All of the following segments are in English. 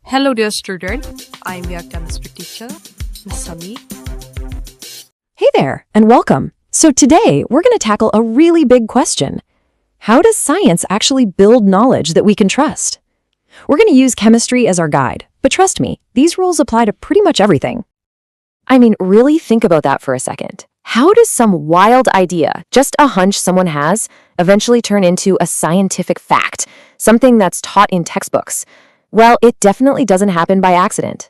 Hello, dear student. I'm your chemistry teacher, Ms. Sami. Hey there, and welcome. So today, we're going to tackle a really big question. How does science actually build knowledge that we can trust? We're going to use chemistry as our guide, but trust me, these rules apply to pretty much everything. I mean, really think about that for a second. How does some wild idea, just a hunch someone has, eventually turn into a scientific fact, something that's taught in textbooks? Well, it definitely doesn't happen by accident.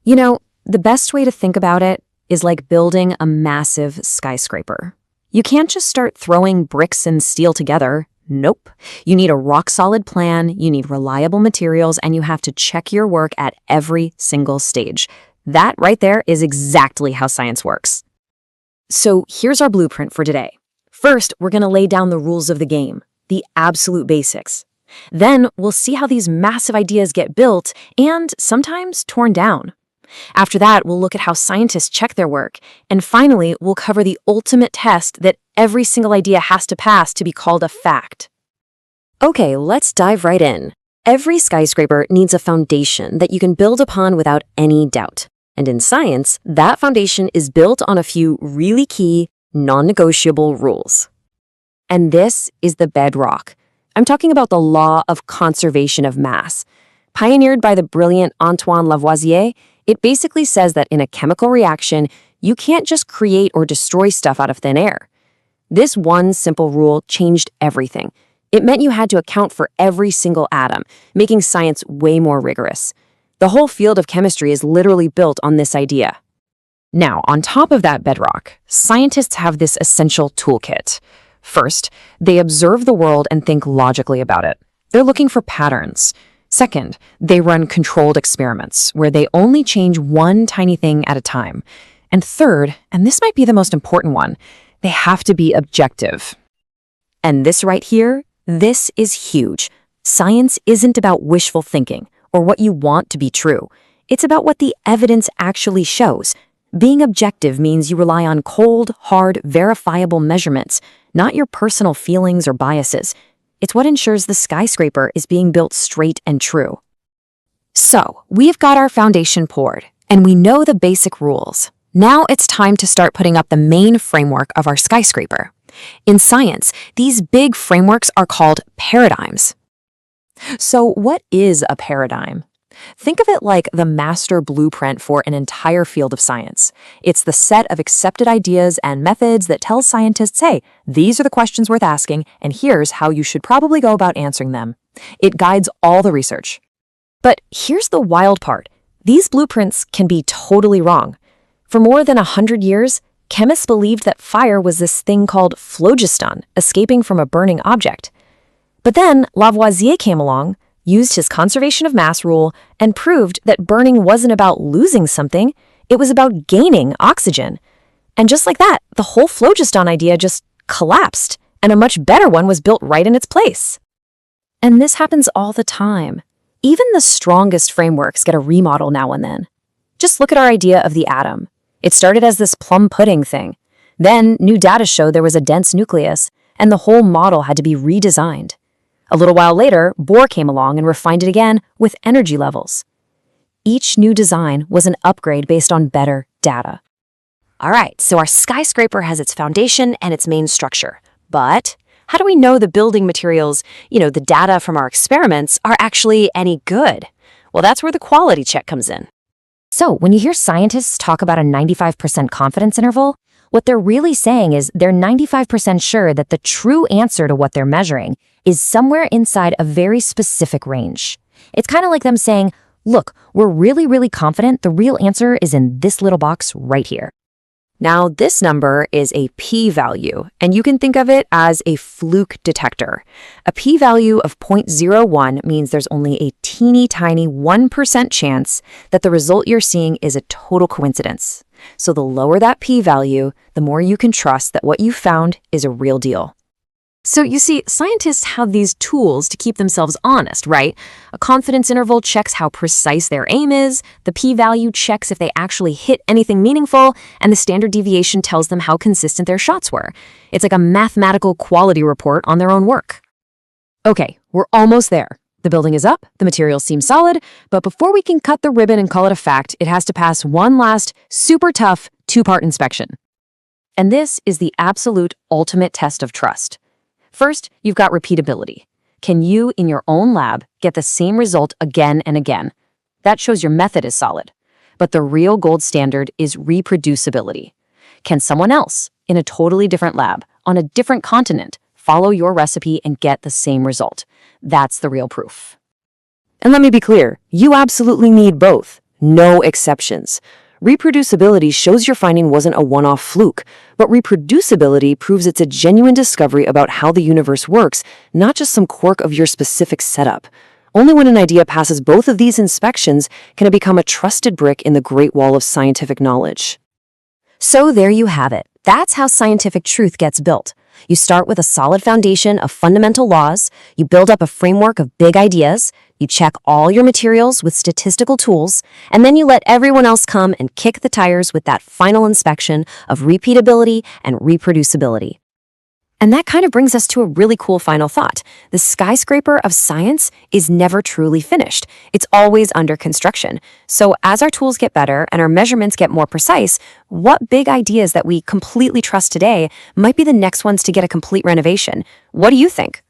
You know, the best way to think about it is like building a massive skyscraper. You can't just start throwing bricks and steel together. Nope. You need a rock-solid plan, you need reliable materials, and you have to check your work at every single stage. That right there is exactly how science works. So here's our blueprint for today. First, we're going to lay down the rules of the game, the absolute basics. Then we'll see how these massive ideas get built and sometimes torn down. After that, we'll look at how scientists check their work. And finally, we'll cover the ultimate test that every single idea has to pass to be called a fact. Okay, let's dive right in. Every skyscraper needs a foundation that you can build upon without any doubt. And in science, that foundation is built on a few really key, non-negotiable rules. And this is the bedrock. I'm talking about the law of conservation of mass. Pioneered by the brilliant Antoine Lavoisier, it basically says that in a chemical reaction, you can't just create or destroy stuff out of thin air. This one simple rule changed everything. It meant you had to account for every single atom, making science way more rigorous. The whole field of chemistry is literally built on this idea. Now, on top of that bedrock, scientists have this essential toolkit. First, they observe the world and think logically about it. They're looking for patterns. Second, they run controlled experiments where they only change one tiny thing at a time. And third, and this might be the most important one, they have to be objective. And this right here, this is huge. Science isn't about wishful thinking or what you want to be true. It's about what the evidence actually shows. Being objective means you rely on cold, hard, verifiable measurements, not your personal feelings or biases. It's what ensures the skyscraper is being built straight and true. So, we've got our foundation poured, and we know the basic rules. Now it's time to start putting up the main framework of our skyscraper. In science, these big frameworks are called paradigms. So, what is a paradigm? Think of it like the master blueprint for an entire field of science. It's the set of accepted ideas and methods that tell scientists, hey, these are the questions worth asking, and here's how you should probably go about answering them. It guides all the research. But here's the wild part. These blueprints can be totally wrong. For more than 100 years, chemists believed that fire was this thing called phlogiston, escaping from a burning object. But then Lavoisier came along, used his conservation of mass rule, and proved that burning wasn't about losing something, it was about gaining oxygen. And just like that, the whole phlogiston idea just collapsed, and a much better one was built right in its place. And this happens all the time. Even the strongest frameworks get a remodel now and then. Just look at our idea of the atom. It started as this plum pudding thing. Then new data showed there was a dense nucleus, and the whole model had to be redesigned. A little while later, Bohr came along and refined it again with energy levels. Each new design was an upgrade based on better data. All right, so our skyscraper has its foundation and its main structure. But how do we know the building materials, the data from our experiments, are actually any good? Well, that's where the quality check comes in. So when you hear scientists talk about a 95% confidence interval, what they're really saying is they're 95% sure that the true answer to what they're measuring is somewhere inside a very specific range. It's kind of like them saying, look, we're really, really confident the real answer is in this little box right here. Now, this number is a p-value, and you can think of it as a fluke detector. A p-value of 0.01 means there's only a teeny tiny 1% chance that the result you're seeing is a total coincidence. So the lower that p-value, the more you can trust that what you found is a real deal. So you see, scientists have these tools to keep themselves honest, right? A confidence interval checks how precise their aim is, the p-value checks if they actually hit anything meaningful, and the standard deviation tells them how consistent their shots were. It's like a mathematical quality report on their own work. Okay, we're almost there. The building is up, the materials seem solid, but before we can cut the ribbon and call it a fact, it has to pass one last, super tough, two-part inspection. And this is the absolute ultimate test of trust. First, you've got repeatability. Can you, in your own lab, get the same result again and again? That shows your method is solid. But the real gold standard is reproducibility. Can someone else, in a totally different lab, on a different continent, follow your recipe and get the same result? That's the real proof. And let me be clear, you absolutely need both. No exceptions. Reproducibility shows your finding wasn't a one-off fluke, but reproducibility proves it's a genuine discovery about how the universe works, not just some quirk of your specific setup. Only when an idea passes both of these inspections can it become a trusted brick in the Great Wall of scientific knowledge. So there you have it. That's how scientific truth gets built. You start with a solid foundation of fundamental laws, you build up a framework of big ideas, you check all your materials with statistical tools, and then you let everyone else come and kick the tires with that final inspection of repeatability and reproducibility. And that kind of brings us to a really cool final thought. The skyscraper of science is never truly finished. It's always under construction. So as our tools get better and our measurements get more precise, what big ideas that we completely trust today might be the next ones to get a complete renovation? What do you think?